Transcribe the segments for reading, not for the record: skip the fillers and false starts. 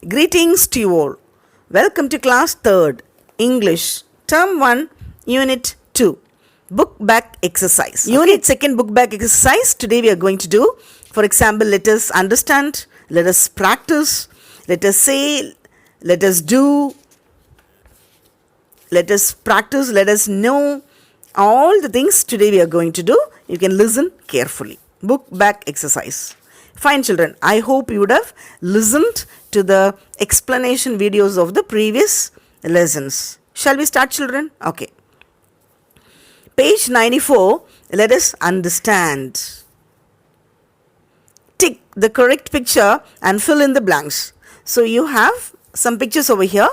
Greetings to you all. Welcome to class 3rd, English, Term 1, Unit 2, Book Back Exercise. Unit 2nd Book Back Exercise. Today we are going to do, for example, let us understand, let us practice, let us say, let us do, let us practice, let us know. All the things today we are going to do. You can listen carefully. Book Back Exercise. Fine children, I hope you would have listened to the explanation videos of the previous lessons. Shall we start, children? Okay. Page 94, let us understand. Tick the correct picture and fill in the blanks. So you have some pictures over here.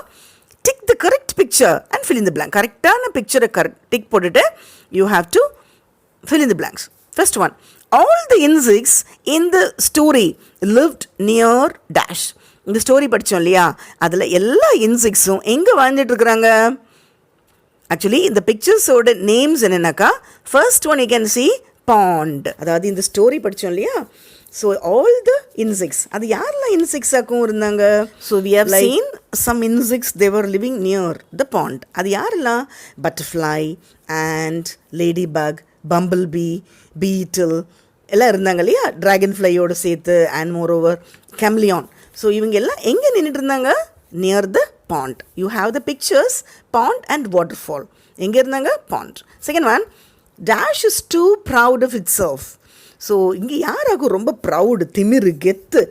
Tick the correct picture and fill in the blank. Correctana picture tick போட்டுட்டு you have to fill in the blanks. First one. All the insects in the story lived near dash. இந்த story படித்தோம் இல்லையா, அதில் எல்லா இன்செக்ட்ஸும் எங்கே வாழ்ந்துட்டு இருக்கிறாங்க? Actually இந்த பிக்சர்ஸோட நேம்ஸ் என்னென்னாக்கா, first one you can see pond. அதாவது இந்த ஸ்டோரி படித்தோம் இல்லையா, ஸோ ஆல் த இன்செக்ட்ஸ், அது யாரெல்லாம் இன்செக்ட்ஸாக்கும் இருந்தாங்க? So we have seen some insects they were living near the pond. அது யாரெல்லாம்? Butterfly and ladybug, bumblebee, beetle எல்லாம் இருந்தாங்க இல்லையா, ட்ராகன் ஃப்ளையோடு சேர்த்து, அண்ட் மோர் ஓவர் கேம்லியான். ஸோ இவங்க எல்லாம் எங்கே நின்றுட்டு இருந்தாங்க? Near the pond. You have the pictures pond and waterfall. எங்கே இருந்தாங்க? Pond. Second one, dash is too proud of itself. ஸோ இங்கே யாராகும் ரொம்ப ப்ரவுடு, திமிரு, கெத்து,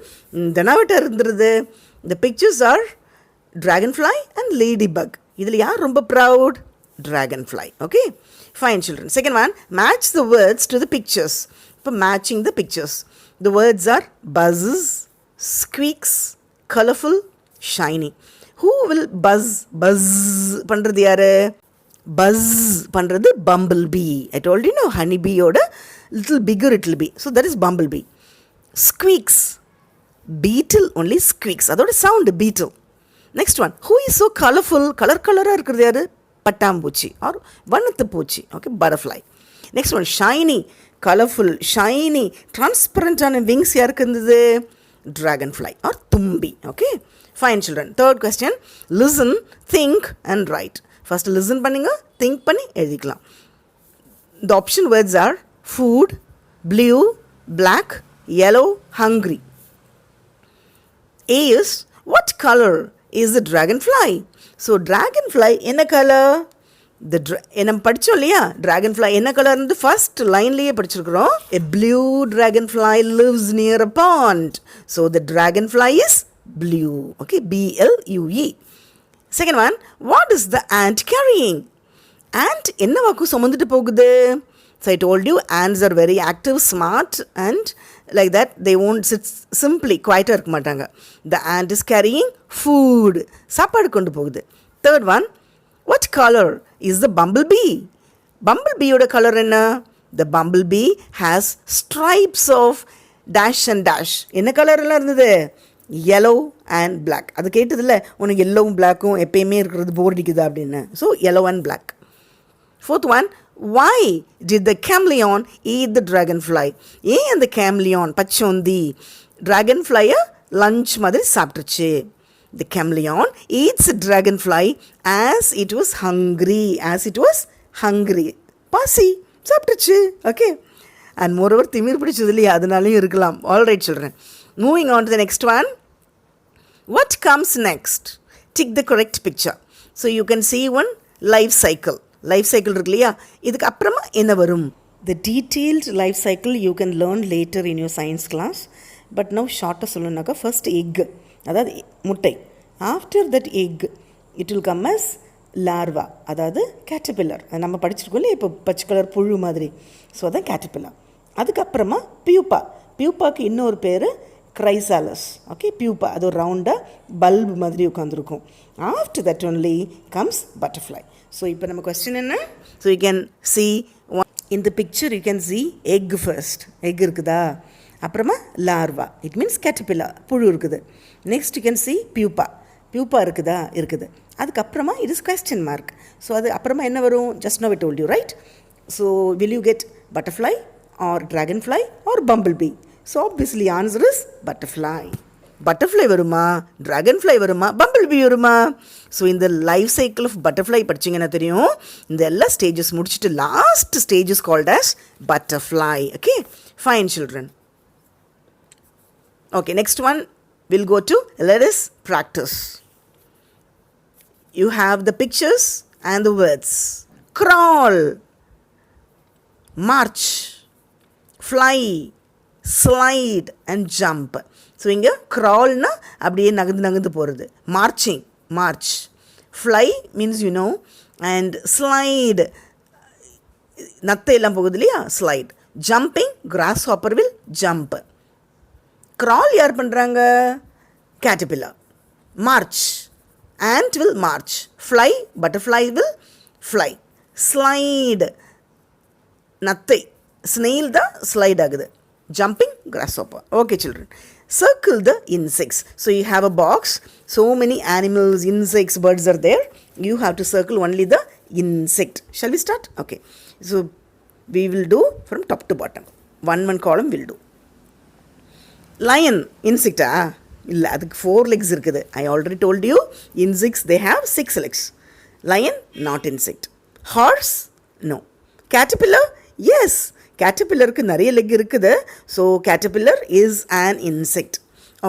தெனாவட்டா இருந்துருது? The pictures are dragonfly and ladybug. இதில் யார் ரொம்ப proud? Dragonfly. Okay, fine children. Second one, match the words to the pictures. For matching the pictures, the words are buzzes, squeaks, colorful, shiny. Who will buzz? Buzz பண்றது யாரு? Buzz பண்றது bumblebee. I told you, no, honeybee oda little bigger it will be. So that is bumblebee. Squeaks, beetle only squeaks. அதோட sound beetle. Next one, who is so colorful? கலராக இருக்கிறது யாரு? பட்டாம்பூச்சி or வண்ணத்து பூச்சி. Okay, butterfly. Next one, shiny, colourful, shiny, டிரான்ஸ்பரண்டான wings யாருக்கு இருந்தது? ட்ராகன் ஃப்ளை ஆர் தும்பி. Okay, fine children. Third question, listen, think and write. First listen பண்ணுங்க, திங்க் பண்ணி எழுதிக்கலாம். The option words are food, blue, black, yellow, hungry. A is, what color is the dragonfly? So dragonfly என்ன colour? நம்ம படித்தோம் இல்லையா, ட்ராகன்ஃப்ளை என்ன கலர்னு first லைன்லேயே படிச்சிருக்கிறோம். A blue dragonfly lives near a pond. So the dragonfly is blue. Okay, BLUE. Second one, what is the ant carrying? ant என்ன வாக்கும் சுமந்துட்டு போகுது? So I told you, ants are very active, smart, and like that they won't sit simply, quiet இருக்க மாட்டாங்க. The ant is carrying food. சாப்பாடு கொண்டு போகுது. Third one, what color is the bumblebee? Bumblebeeயோட கலர் என்ன? The bumblebee has stripes of dash and dash. என்ன colour எல்லாம் இருந்தது? yellow and black. அது கேட்டதில்ல, உனக்கு yellowவும் blackவும் எப்பயுமே இருக்கிறது போர் அடிக்குதா அப்படின்னு. So yellow and black. Fourth one, why did the chameleon eat the dragonfly? ஏன் அந்த chameleon பச்சோந்தி dragonfly-ய லஞ்ச் மாதிரி சாப்பிட்டுச்சு? The chameleon eats a dragonfly as it was hungry. பசி சாப்பிட்டுச்சு. ஓகே, அண்ட் மோரோவர் திமிர் பிடிச்சது இல்லையா, அதனாலையும் இருக்கலாம். All right children, moving on to the next one. What comes next? Tick the correct picture. So you can see one life cycle. Life cycle இருக்கு இல்லையா, இதுக்கு அப்புறமா என்ன வரும்? The detailed life cycle you can learn later in your science class. But now ஷார்ட்டாக சொல்லணுன்னாக்கா, first egg, அதாவது முட்டை. After that egg it will come as larva, அதாவது கேட்டர்பில்லர். நம்ம படிச்சிருக்கோம் இல்லையா, இப்போ பச்சை கலர் புழு மாதிரி. ஸோ அதான் கேட்டர்பில்லர். அதுக்கப்புறமா பியூப்பா. பியூப்பாக்கு இன்னொரு பேர் கிரைசாலஸ். ஓகே, பியூப்பா அது ஒரு ரவுண்டாக பல்பு மாதிரி உட்காந்துருக்கும். After that only comes butterfly. So இப்போ நம்ம கொஸ்டின் என்ன? So you can C in the picture you can C egg first. Egg இருக்குதா, அப்புறமா லார்வா, இட் மீன்ஸ் கேட்டர்பில்லர், புழு இருக்குது. Next you can C pupa. Pupa இருக்குதா? இருக்குது. அதுக்கப்புறமா it is question mark. So அது அப்புறமா என்ன வரும்? Just now I told you, right? So will you get butterfly or dragonfly or bumblebee? So obviously answer is butterfly. butterfly வருமா, dragonfly வருமா, bumblebee வருமா? ஸோ இந்த லைஃப் சைக்கிள் ஆஃப் பட்டர்ஃப்ளை படிச்சிங்கன்னா தெரியும். இந்த எல்லா ஸ்டேஜஸ் முடிச்சுட்டு last stage is called as butterfly. Okay, fine children. Okay, next one we'll go to, let us practice. You have the pictures and the words. Crawl, march, fly, slide and jump. So இங்கே க்ரால்னா அப்படியே நகர்ந்து போகிறது. Marching, march. Fly means you know, and slide நத்தை எல்லாம் போகுது இல்லையா, slide. Jumping, grasshopper will jump. Crawl யார் பண்ணுறாங்க, caterpillar. March, ant will march. Fly, butterfly will fly. Slide, நத்தை, snail தான் slide ஆகுது. Jumping, grasshopper. Okay children, circle the insects. So you have a box, so many animals, insects, birds are there. You have to circle only the insect. Shall we start? Okay, so we will do from top to bottom. One column will do. Lion, insect இல்லை, அதுக்கு 4 legs இருக்குது. I already told you, insects they have 6 legs. Lion, not insect. Horse, no. Caterpillar, yes, caterpillarக்கு நிறைய leg இருக்குது. So caterpillar is an insect.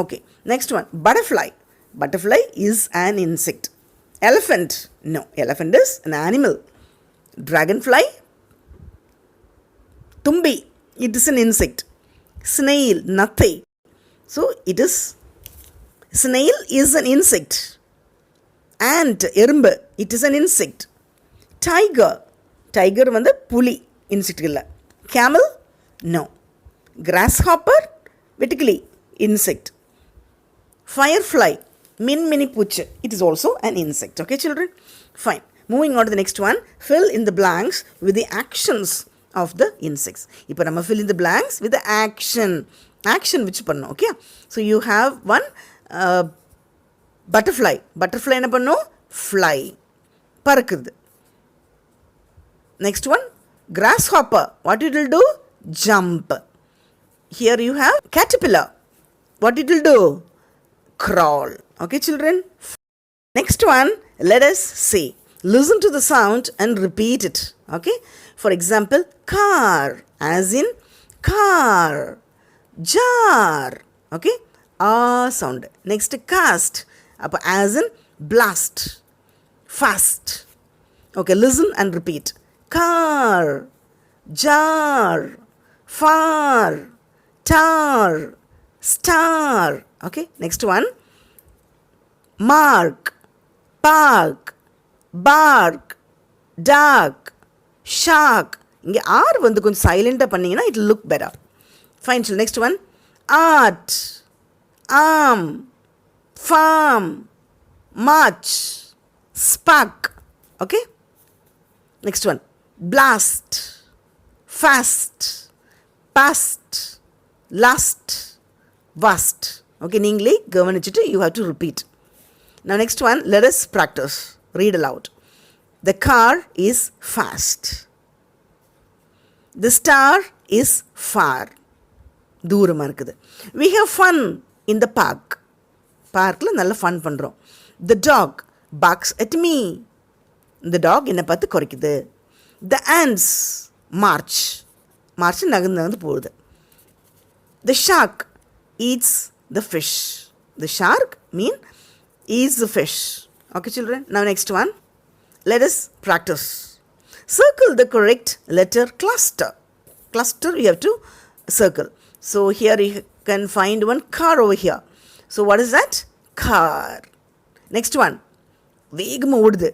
Okay, next one, butterfly. Butterfly is an insect. Elephant, no, elephant is an animal. Dragonfly, tumbi, it is an insect. Snail, nothing. So it is, snail is an insect. Ant, எறும்பு, it is an insect. Tiger, tiger வந்து புலி, insect இல்லை. Camel, no. Grasshopper, vertically, insect. Firefly, mini பூச்சி, it is also an insect. Okay children, fine. Moving on to the next one, fill in the blanks with the actions of the insects. இப்போ நம்ம fill in the blanks with the action which பண்ணோம். Okay, so you have one butterfly. Butterfly என்ன பண்ணோம், fly, பறக்குது. Next one, grasshopper, what it will do, jump. Here you have caterpillar, what it will do, crawl. Okay children, next one, let us see, listen to the sound and repeat it. Okay, for example, car, as in car. Jar, okay, sound. Next, cast, as in blast, fast. Okay, listen and repeat. Car, jar, far, tar, star. Okay, next one, mark, park, bark, dark, shark. இங்கே R வந்து கொஞ்சம் சைலண்டாக பண்ணிங்கன்னா it will look better. Fine. So next one, art, arm, farm, march, spark. Okay, next one, blast, fast, past, last, vast. Okay, நீங்களே கவனிச்சுட்டு you have to repeat. Now next one, let us practice. Read aloud. The car is fast. The star is far. தூரமாக இருக்குது. We have fun in the park. பார்க்கில் நல்ல fun பண்ணுறோம். The dog barks at me. இந்த talk என்னை பார்த்து குறைக்குது. The ants march. March நகர்ந்து போகுது. The shark eats the fish. The shark eats the fish. Okay children, now next one, let us practice. Circle the correct letter cluster. Cluster you have to circle. So here you can find one car over here. So what is that? Car. Next one, வேகமாக ஓடுது.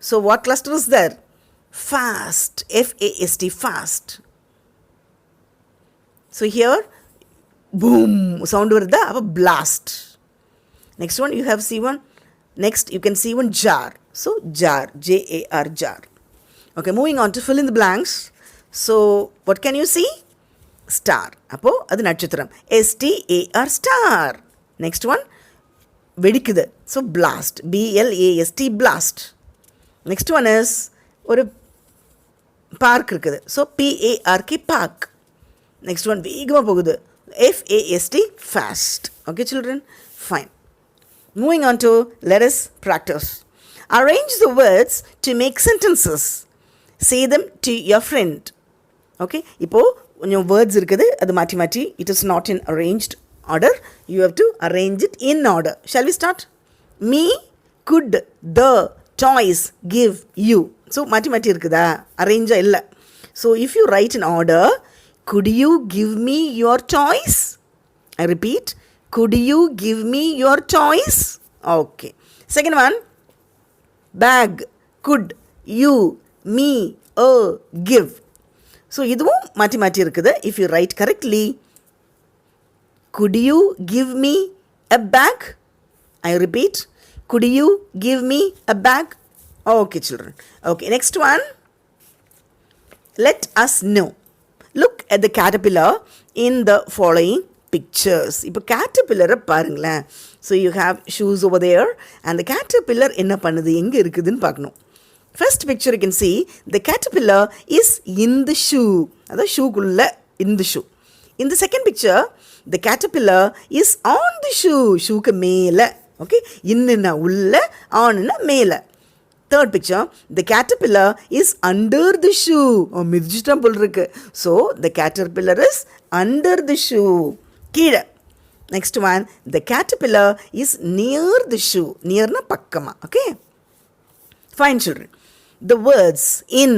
So what cluster is there? Fast, F-A-S-T, fast. So here, boom, sound வருதா, அப்போ blast. Next one you have see one. Next you can see one jar. So jar, J-A-R, jar. Okay, moving on to fill in the blanks. So what can you see? Star. அப்போது அது நட்சத்திரம். S-T-A-R, star. Next one, வெடிக்குது. So blast, B-L-A-S-T, blast. Next one is ஒரு park இருக்குது. So P-A-R-K, park. Next one வேகமாக போகுது. F-A-S-T, fast. Okay children, Fine. Moving on to let us practice. Arrange the words to make sentences. Say them to your friend. Okay, இப்போ கொஞ்சம் words இருக்குது அது மாற்றி மாற்றி it is not in arranged order you have to arrange it in order shall we start me could the toys give you so மாற்றி மாற்றி இருக்குதா அரேஞ்சாக இல்லை so if you write in order could you give me your toys I repeat, could you give me your toys? Okay. Second one, bag, could you, me, give. So, இதுவும் மாற்றி மாற்றி இருக்குது. If you write correctly, could you give me a bag? I repeat, could you give me a bag? Okay, children. Okay, next one. Let us know. Look at the caterpillar in the following pictures. இப்போ caterpillar பாருங்களேன். So you have shoes over there and the caterpillar என்ன பண்ணுது எங்கே இருக்குதுன்னு பார்க்கணும். First picture you can see the caterpillar is in the shoe. அதான் ஷூக்குள்ள in the shoe. In the second picture the caterpillar is on the shoe. ஷூக்கு மேலே. Okay, இன்னுன்னா உள்ள ஆனுன்னா மேலே. Third picture, the caterpillar is under the shoe. மிதிச்சிட்டான் போல் இருக்கு. So the caterpillar is under the shoe. கீழே. Next one, the caterpillar is near the shoe. Nearனா பக்கமா. Okay. Fine children. The words in,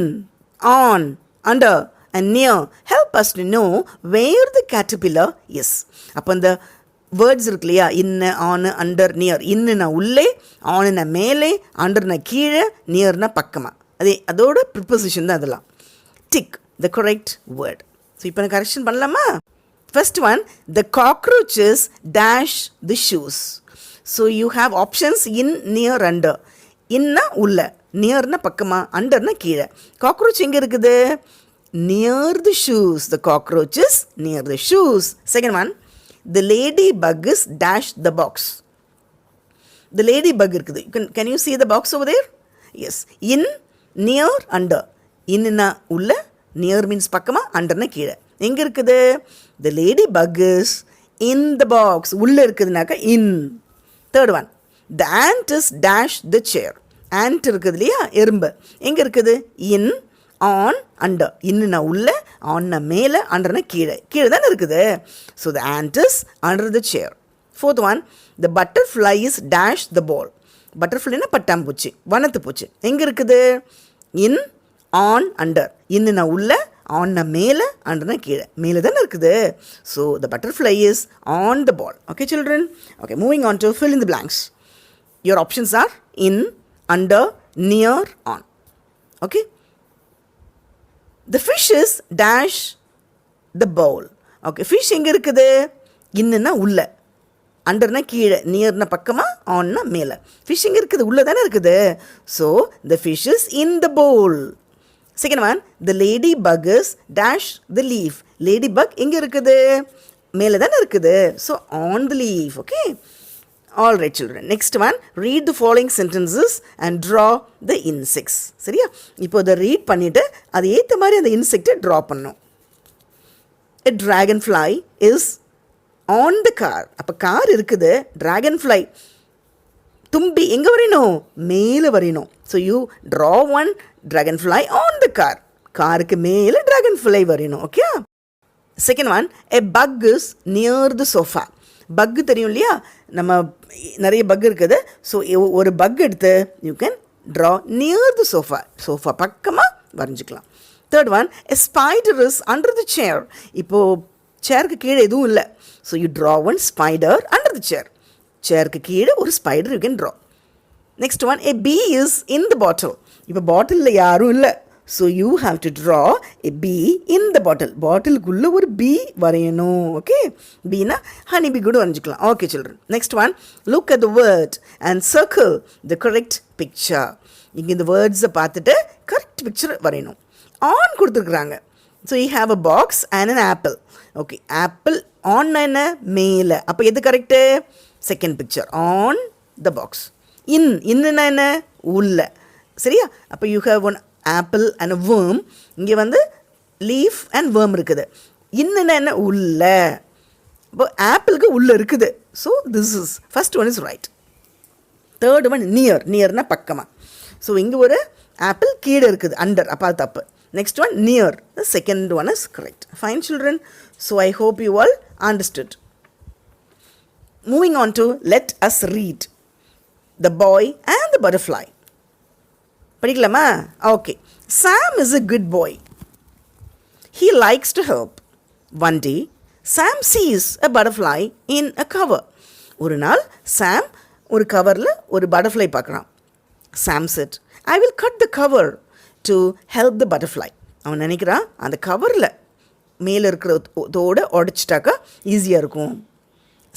on, under and near help us to know where the caterpillar is. அப்போ அந்த words இருக்கு இல்லையா இன்னு on under near இன்னுனா உள்ளே ஆனுனா மேலே அண்டர்னா கீழே நியர்னா பக்கமா அதோட ப்ரிப்போசிஷன் தான் அதெல்லாம் tick the correct word so இப்போ நான் கரெக்ஷன் பண்ணலாமா first one the cockroaches dash the shoes so you have options in near under இன்னா உள்ள நியர்னா பக்கமா அண்டர்னா கீழே காக்ரோச் எங்கே இருக்குது near the shoes the cockroaches near the shoes second one the ladybug is dash the box. The ladybug இருக்குது. Can you see the box over there? Yes. In, near, under. Inna உள்ள, near means பக்கமா, underனா கீழே. எங்க இருக்குது? The ladybug is in the box. உள்ள இருக்குதுனாக்கா in. Third one. The ant is dash the chair. Ant இருக்குது இல்லையா எறும்பு. எங்க இருக்குது? In, on, under. இன்னுனா உள்ள ஆன்னா மேலே அண்டர்னா கீழே கீழே தானே இருக்குது so the ant is under the chair. Fourth one, the butterfly is dash the ball. பட்டர்ஃப்ளைனா பட்டாம்பூச்சி வனத்து பூச்சி எங்கே இருக்குது இன் ஆன் அண்டர் இன்னுனா உள்ள ஆன்னா மேலே அண்டர்னா கீழே மேலே தானே இருக்குது so the butterfly is on the ball okay children okay moving on to fill in the blanks. Your options are in, under, near, on. Okay. The fish is dash the bowl. Okay, fish எங்கே இருக்குது இன்னுன்னா உள்ள அண்டர்னா கீழே நியர்னா பக்கமா ஆன்னா மேலே fish எங்கே இருக்குது உள்ளே தானே இருக்குது so the fish is in the bowl. Second one the lady buck is dash the leaf lady buck எங்கே இருக்குது மேலே தானே இருக்குது so on the leaf okay All right children. Next one, read the following sentences and draw the insects. சரியா இப்போ அதை read பண்ணிவிட்டு அது ஏற்ற மாதிரி அந்த இன்செக்டை ட்ரா பண்ணணும். A dragonfly is on the car. அப்போ கார் இருக்குது dragonfly தும்பி எங்கே வரையணும் மேலே வரையணும் so you draw one dragonfly on the car காருக்கு மேலே dragonfly வரையணும் okay second one a bug is near the sofa. பக்கு தெரியும் இல்லையா நம்ம நிறைய பக் இருக்குது ஸோ ஒரு பக் எடுத்து you can draw near the sofa பக்கமாக வரைஞ்சிக்கலாம். Third one a spider is under the chair இப்போது சேருக்கு கீழே எதுவும் இல்லை so you draw one spider under the சேருக்கு கீழே ஒரு spider you can draw. Next one a bee is in the bottle இப்போ பாட்டிலில் யாரும் இல்லை so you have to draw a bee in the பாட்டிலுக்குள்ளே ஒரு பீ வரையணும் ஓகே பீனா ஹனி பீ கூட வரைஞ்சிக்கலாம் okay children. Next one look at the word and circle the correct picture இங்கே இந்த வேர்ட்ஸை பார்த்துட்டு கரெக்ட் பிக்சர் வரையணும். ஆன் கொடுத்துருக்குறாங்க so you have a box and an apple okay apple on என்ன மேலே அப்போ எது correct second picture on the box இன்னுன்னா என்ன உள்ள சரியா அப்போ you have one apple and worm இங்கே வந்து லீஃப் அண்ட் வேர்ம் இருக்குது இன்னுன்னா என்ன உள்ள அப்போ ஆப்பிளுக்கு உள்ளே இருக்குது. So this is first one is right. Third one நியர்னா பக்கமாக. ஸோ இங்கே ஒரு ஆப்பிள் கீழே இருக்குது, அண்டர், அப்போ அது தப்பு. Next one near, the second one is correct. Fine children. So I hope you all understood. Moving on to let us read the boy and the butterfly. படிக்கலாமா? Okay. Sam is a good boy. He likes to help. One day, Sam sees a butterfly in a cover. ஒரு நாள் சாம் ஒரு கவரில் ஒரு butterfly பார்க்குறான். சாம் said, I will cut the cover to help the butterfly. அவன் நினைக்கிறான் அந்த கவரில் மேலே இருக்கிற தோட உடச்சிட்டாக்கா ஈஸியாக இருக்கும்.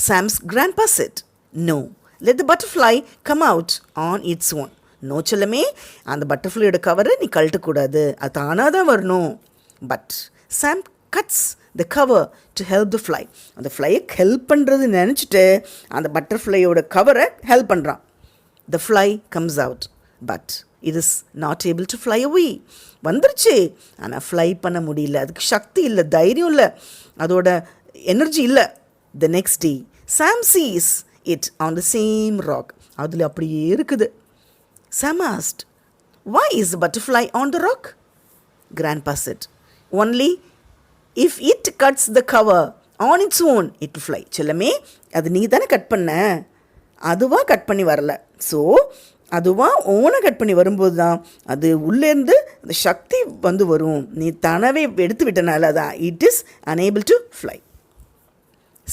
Sam's grandpa said, No, let the butterfly come out on its own. No செல்லமே, அந்த பட்டர்ஃப்ளையோட கவரை நீ கழட்டக்கூடாது, அது தானாக தான் வரணும். But Sam cuts the cover to help the fly. அந்த ஃப்ளையை ஹெல்ப் பண்ணுறது நினச்சிட்டு அந்த பட்டர்ஃப்ளையோட கவரை ஹெல்ப் பண்ணுறான். த fly comes out but it is not able to fly அவே. வந்துருச்சு, ஆனால் ஃப்ளை பண்ண முடியல, அதுக்கு சக்தி இல்லை, தைரியம் இல்லை, அதோட எனர்ஜி இல்லை. The next day Sam sees it on the same rock. அதில் அப்படியே இருக்குது. Sam asked, Why is the butterfly on the rock? Grandpa said, Only if it cuts the cover on its own, it will fly. செல்லமே, அது நீ தானே cut பண்ண, அதுவாக cut பண்ணி வரல. ஸோ அதுவாக ஓனை கட் பண்ணி வரும்போது தான் அது உள்ளேருந்து அந்த சக்தி வந்து வரும். நீ தானாகவே எடுத்து விட்டனால தான் it is unable to fly.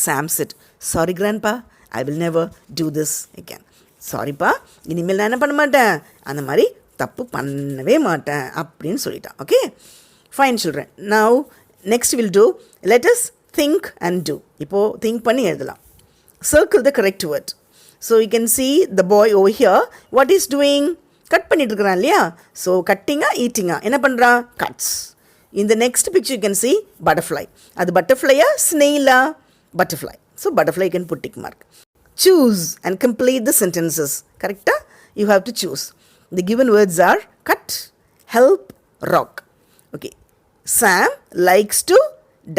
Sam said, Sorry grandpa, I will never do this again. சாரிப்பா, இனிமேல் நான் என்ன பண்ண மாட்டேன், அந்த மாதிரி தப்பு பண்ணவே மாட்டேன் அப்படின்னு சொல்லிட்டான். Okay, fine children. Now next will do let us think and do. இப்போது திங்க் பண்ணி எழுதலாம். Circle the correct word. So you can see the boy over here. What is doing? Cut பண்ணிட்டு இருக்கிறான் இல்லையா? ஸோ கட்டிங்கா ஈட்டிங்கா என்ன பண்ணுறான்? கட்ஸ். இந்த next picture you can see butterfly. அது பட்டர்ஃப்ளையா ஸ்னெயிலா? Butterfly. So butterfly can put tick mark. Choose and complete the sentences. Correct? You have to choose. The given words are cut, help, rock. Okay. Sam likes to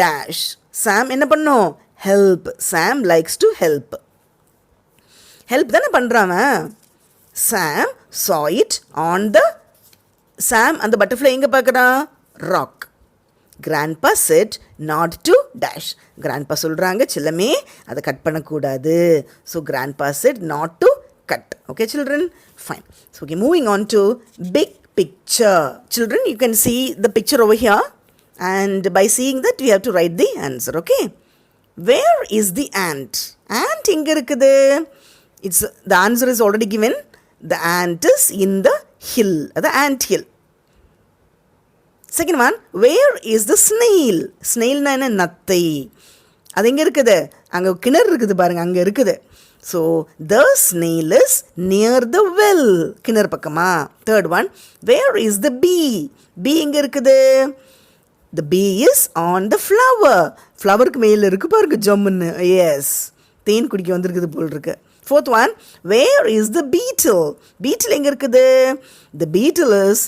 dash. Sam என்ன பண்ணும்? Help. Sam likes to help. Help தானே பண்ணுறான். Sam saw it on the... Sam அந்த butterfly எங்கே பார்க்குறான்? Rock. Grandpa said not to dash. Grandpa சொல்கிறாங்க செல்லமே அதை cut பண்ணக்கூடாது. So Grandpa said not to cut. Okay children? Fine. So okay, moving on to big picture. Children, you can see the picture over here and by seeing that we have to write the answer. Okay? Where is the ant? Ant எங்கே இருக்குது? The answer is already given. The ant is in the hill. The ant hill. Second one, where is the snail? Snailனா என்ன? நத்தை. அது எங்கே இருக்குது? அங்கே கிணறு இருக்குது பாருங்க, அங்கே இருக்குது. So the snail is near the well. கிணறு பக்கமா. Third one, where is the bee? Bee எங்கே இருக்குது? The bee is on the flower. ஃப்ளவருக்கு மேலே இருக்குது பாருங்க ஜம்முன்னு. எஸ், தேன் குடிக்க வந்திருக்குது போல் இருக்கு. Fourth one, where is the beetle? Beetle எங்கே இருக்குது? The beetle is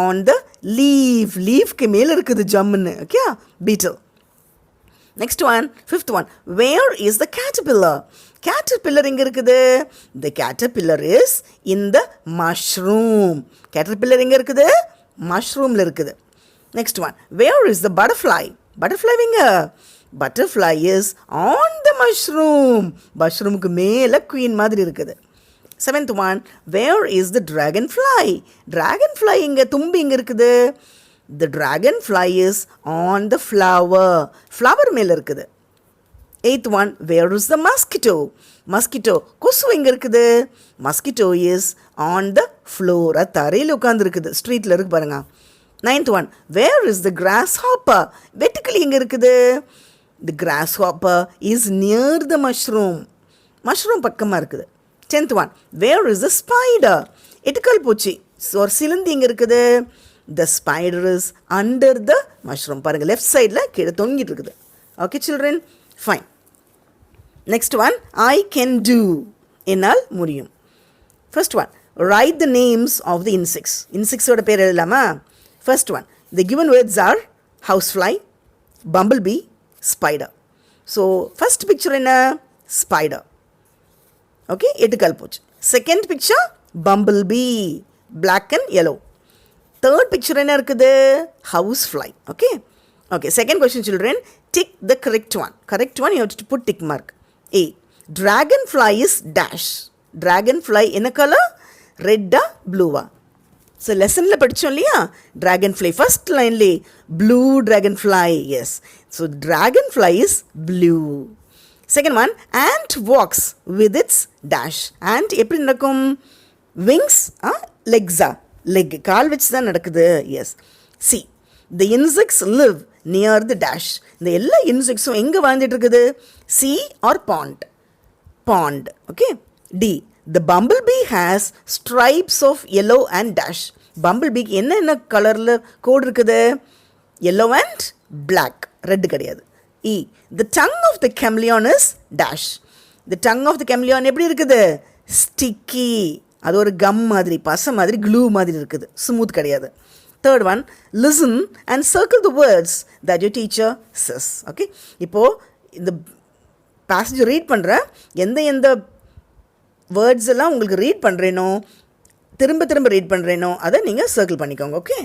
on the leaf. லீஃப்க்கு மேலே இருக்குது ஜம்முன்னு. Okay, beetle. Next one, fifth one, where is the caterpillar? Caterpillar எங்கே இருக்குது? The caterpillar is in the mushroom. Caterpillar எங்கே இருக்குது? மஷ்ரூமில் இருக்குது. Next one, where is the butterfly? Butterfly எங்கே? Butterfly is on the mushroom. மஷ்ரூமுக்கு மேலே குயின் மாதிரி இருக்குது. Seventh one, where is the dragonfly? Dragonfly எங்கே? தும்பி எங்கே இருக்குது? The dragonfly is on the flower. Flower மேலே இருக்குது. Eighth one, where is the mosquito? Mosquito, கொசு எங்கே இருக்குது? Mosquito is on the floor. அது தரையில் உட்காந்துருக்குது, ஸ்ட்ரீட்டில் இருக்கு பாருங்க. Ninth one, where is the grasshopper? வெட்டுக்கிளி எங்கே இருக்குது? The grasshopper is near the mushroom. Mushroom பக்கமாக இருக்குது. Tenth one, where is the spider? எட்டுக்கால் பூச்சி. ஒரு சிலந்தி எங்கே இருக்குது? The spider is under the mushroom. பாருங்கள், லெஃப்ட் சைடில் கீழே தொங்கிட்டு இருக்குது. Okay children, fine. Next one, I can do. என்னால் முடியும். First one, write the names of the insects. இன்செக்ட்ஸோட பேர் எழுதலாமா? First one, the given words are housefly, bumblebee, spider. So first picture என்ன? ஸ்பைடர். ஓகே, 8 கால் போச்சு. Second picture bumblebee, black and yellow. Third picture என்ன இருக்குது? Housefly. Okay okay, second question children, tick the correct one. Correct one you have to put tick mark. A, dragonfly is dash. Dragonfly என்ன கலர்? ரெட்டா ப்ளூவா? So லெசனில் படித்தோம் இல்லையா, dragonfly first லைன்லே blue dragonfly. Yes, so dragonfly is blue. Second one, ant walks with its dash. ant எப்படி நடக்கும்? விங்ஸ், லெக்ஸா? லெக், கால் வச்சு தான் நடக்குது. Yes. See, the insects live near the dash. இந்த எல்லா இன்செக்ட்ஸும் எங்கே வாழ்ந்துட்டு இருக்குது? sea or pond? Pond. Okay. D, the bumblebee has stripes of yellow and dash. bumblebee என்ன கலரில் கோடு இருக்குது? yellow and black, ரெட் கிடையாது. E, the tongue of the chameleon is dash. the tongue of the chameleon எப்படி இருக்குது? sticky, அது ஒரு come மாதிரி, பசை மாதிரி, க்ளூ மாதிரி இருக்குது, ஸ்மூத் கிடையாது. Third one, listen and circle the words that your teacher says. Okay, இப்போது இந்த பேசேஜ் ரீட் பண்ணுறேன், எந்த வேர்ட்ஸ் எல்லாம் உங்களுக்கு ரீட் பண்ணுறேனோ, திரும்ப ரீட் பண்ணுறேனோ அதை நீங்கள் சர்க்கிள் பண்ணிக்கோங்க. Okay,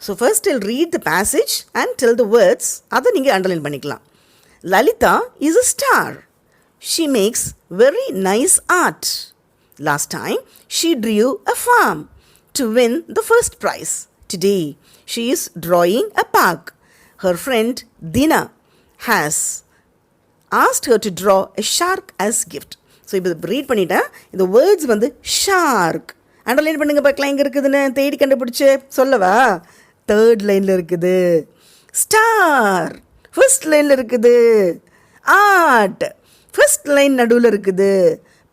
so first I'll read the passage and tell the words. அதை நீங்கள் அண்டர்லைன் பண்ணிக்கலாம். Lalitha is a star. She makes very nice art. Last time she drew a farm to win the first prize. Today she is drawing a park. Her friend Dina has asked her to draw a shark as gift. So இப்போ read பண்ணிட்டேன். இந்த words வந்து shark underline பண்ணுங்க பார்க்கலாம், எங்கே இருக்குதுன்னு தேடி கண்டுபிடிச்சி சொல்லவா? தேர்ட் லைனில் இருக்குது. ஸ்டார் ஃபர்ஸ்ட் லைனில் இருக்குது. ஆர்ட் ஃபர்ஸ்ட் லைன் நடுவில் இருக்குது.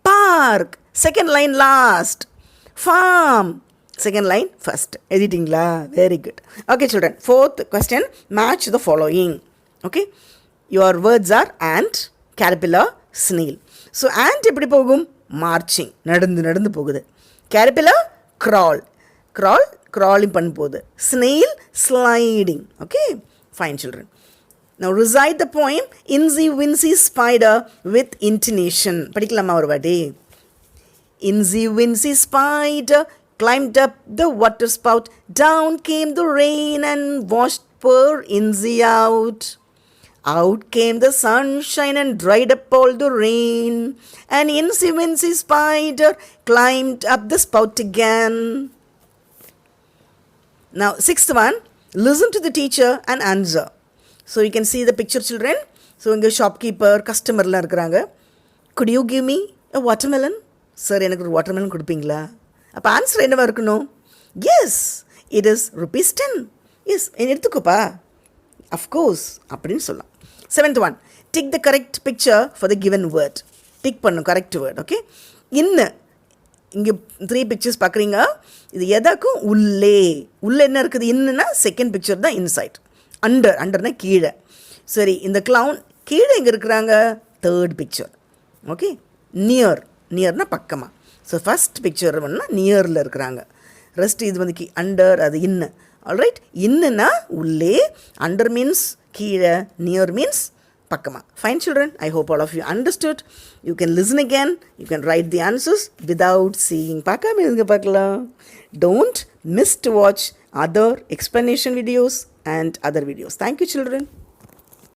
Park second line last. Farm second line first. எழுதிட்டிங்களா? Very good. Okay children, fourth question, match the following. Okay, your words are ant, caterpillar, snail. So ant எப்படி போகும்? Marching, நடந்து போகுது. caterpillar crawling பண்ண போகுது. snail sliding. Okay, fine children. Now recite the poem Insy Winsy Spider with intonation. படிக்கலாமா ஒரு வாட்டி? Insy Winsy Spider climbed up the water spout. Down came the rain and washed poor Insy out. Out came the sunshine and dried up all the rain. And Insy Winsy Spider climbed up the spout again. Now sixth one, listen to the teacher and answer. So you can see the picture children. So இங்கே shopkeeper கஸ்டமர்லாம் இருக்கிறாங்க. Could you give me a watermelon? Sir எனக்கு ஒரு watermelon கொடுப்பீங்களா? அப்போ answer என்னவா இருக்கணும்? Yes, it is ₹10. Yes, எடுத்துக்கோப்பா, அஃப்கோர்ஸ் அப்படின்னு சொல்லலாம். Seventh one, tick the correct picture for the given word. Tick பண்ணும் கரெக்ட் வேர்ட். ஓகே, இங்கே 3 பிக்சர்ஸ் பார்க்குறீங்க. இது எதாக்கும் உள்ளே என்ன இருக்குது? இன்னுன்னா செகண்ட் பிக்சர் தான் இன்சைட். அண்டர்னா கீழே. சரி, இந்த க்ளவுன் கீழே எங்கே இருக்கிறாங்க? Third picture. ஓகே, நியர்னா பக்கமாக. ஸோ ஃபஸ்ட் பிக்சர் வந்து நியரில் இருக்கிறாங்க. ரெஸ்ட் இது வந்து அண்டர், அது இன்னு. ஆல்ரைட், இன்னுன்னா உள்ளே, அண்டர் மீன்ஸ் கீழே, நியர் மீன்ஸ் பக்கமாக. Fine children, I hope all of you understood. You can listen again, you can write the answers without seeing. பார்க்காம இருங்க, பார்க்கலாம். Don't miss to watch other explanation videos and other videos. Thank you children.